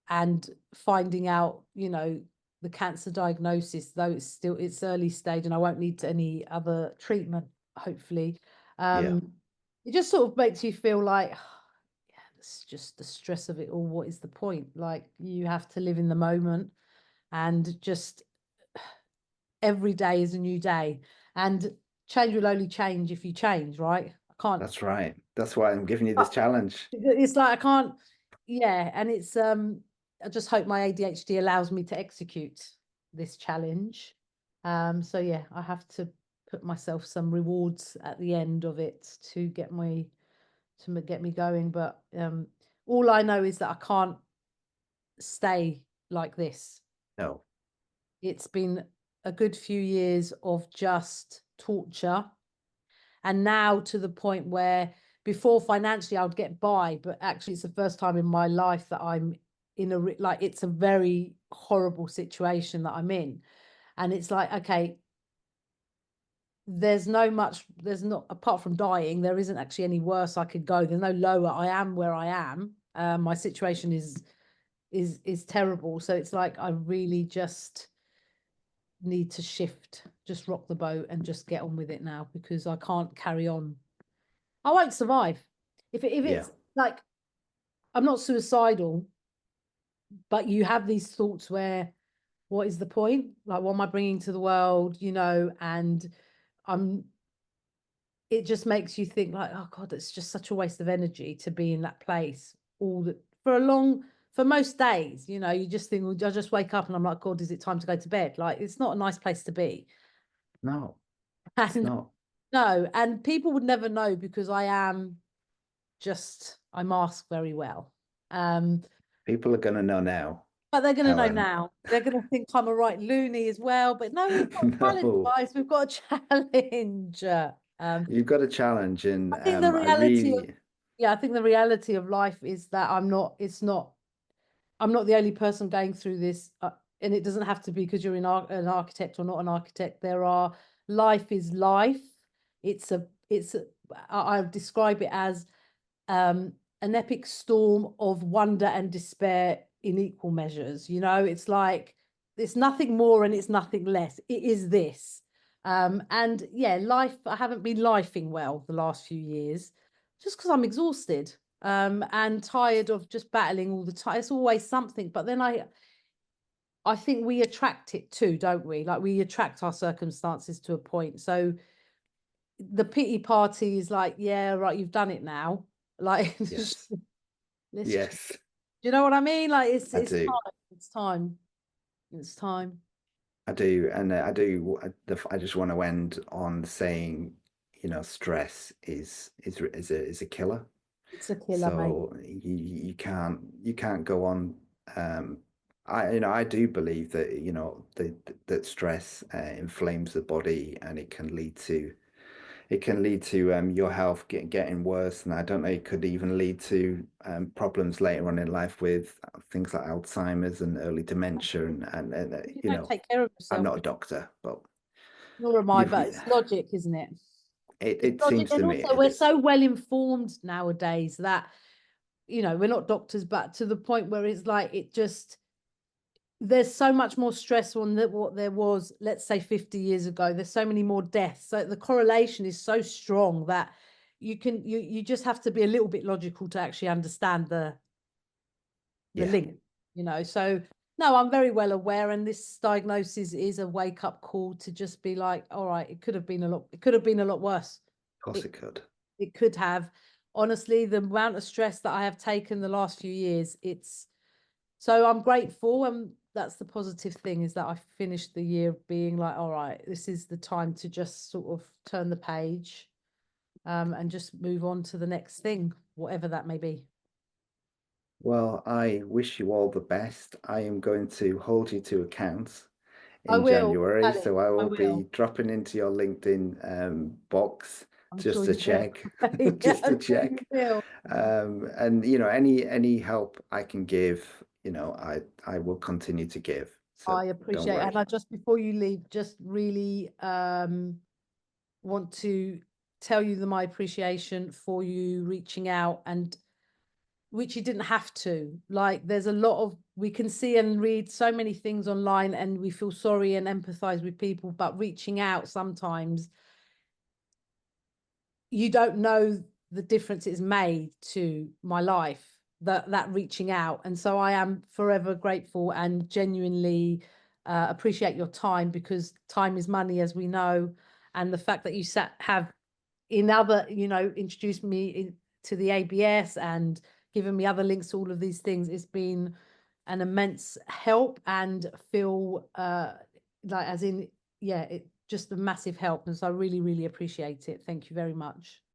S2: and finding out, the cancer diagnosis, though it's early stage and I won't need any other treatment, hopefully.
S3: Yeah,
S2: It just sort of makes you feel like, yeah, it's just the stress of it all. What is the point? Like, you have to live in the moment, and just every day is a new day, and change will only change if you change, right? I can't.
S3: that's right. That's why I'm giving you this challenge.
S2: It's like I can't. Yeah, and it's I just hope my ADHD allows me to execute this challenge. So yeah, I have to put myself some rewards at the end of it to get me going. But all I know is that I can't stay like this.
S3: No.
S2: It's been a good few years of just torture, and now to the point where before, financially I would get by, but actually it's the first time in my life that I'm in like, it's a very horrible situation that I'm in. And it's like, okay, there's not, apart from dying, there isn't actually any worse I could go. There's no lower. I am where I am. My situation is terrible. So it's like, I really just need to shift, just rock the boat and just get on with it now, because I can't carry on. I won't survive. If
S3: Yeah,
S2: it's like, I'm not suicidal, but you have these thoughts where, what is the point? Like, what am I bringing to the world? And I'm. It just makes you think like, oh God, it's just such a waste of energy to be in that place all the for most days, you know, you just think, well, I just wake up and I'm like, God, is it time to go to bed? Like, it's not a nice place to be.
S3: No, it's
S2: And
S3: not.
S2: no, and people would never know because I mask very well.
S3: People are going to know now,
S2: But they're going to know
S3: Helen.
S2: now. They're going to think I'm a right loony as well. But no, we've got a challenge,
S3: No,
S2: guys. We've got a challenge.
S3: you've got a challenge, and
S2: I think the
S3: I
S2: reality of,
S3: really,
S2: yeah, I think the reality of life is that I'm not the only person going through this. And it doesn't have to be because you're an architect or not an architect. Life is life. I describe it as an epic storm of wonder and despair in equal measures. You know, it's like it's nothing more and it's nothing less. It is this. And yeah, I haven't been lifing well the last few years just because I'm exhausted and tired of just battling all the time. It's always something. But then I think we attract it too, don't we? Like we attract our circumstances to a point. So the pity party is like, yeah, right, you've done it now. Like,
S3: yes,
S2: let's do
S3: yes,
S2: you know what I mean? Like
S3: I do.
S2: it's time, it's time.
S3: I do, and I do. I just want to end on saying, stress is a killer.
S2: It's a killer, mate.
S3: So you can't go on. I do believe that that stress inflames the body, and it can lead to your health getting worse, and I don't know, it could even lead to problems later on in life with things like Alzheimer's and early dementia, and
S2: You don't take care of
S3: I'm
S2: yourself,
S3: not a doctor, but
S2: nor am I,
S3: you've
S2: but it's logic, isn't it? It's
S3: it
S2: logic.
S3: seems to
S2: And
S3: me
S2: also
S3: it
S2: we're
S3: is.
S2: so well informed nowadays that, you know, we're not doctors, but to the point where it's like there's so much more stress on what there was, let's say 50 years ago. There's so many more deaths. So the correlation is so strong that you just have to be a little bit logical to actually understand the
S3: Yeah,
S2: link, you know. So no, I'm very well aware, and this diagnosis is a wake-up call to just be like, all right, it could have been a lot worse.
S3: of course
S2: It
S3: it could.
S2: it could have. Honestly, the amount of stress that I have taken the last few years, so I'm grateful, and that's the positive thing, is that I finished the year being like, all right, this is the time to just sort of turn the page, and just move on to the next thing, whatever that may be.
S3: Well, I wish you all the best. I am going to hold you to account
S2: I
S3: in
S2: will,
S3: January,
S2: Alex,
S3: so I
S2: I
S3: will be
S2: will.
S3: dropping into your LinkedIn box
S2: I'm
S3: just
S2: sure
S3: to
S2: you will.
S3: check,
S2: Yeah,
S3: just to
S2: I'm sure you
S3: check.
S2: will.
S3: And any help I can give, I will continue to give. So
S2: I
S3: don't
S2: appreciate it. And
S3: worry.
S2: I just before you leave, just really want to tell you my appreciation for you reaching out, and which you didn't have to. Like there's a lot of we can see and read so many things online and we feel sorry and empathize with people, but reaching out sometimes you don't know the difference it's made to my life, that reaching out. And so I am forever grateful and genuinely appreciate your time, because time is money, as we know. And the fact that you have introduced me to the ABS and given me other links to all of these things, it's been an immense help, and feel like as in, yeah, it just a massive help. And so I really, really appreciate it. Thank you very much.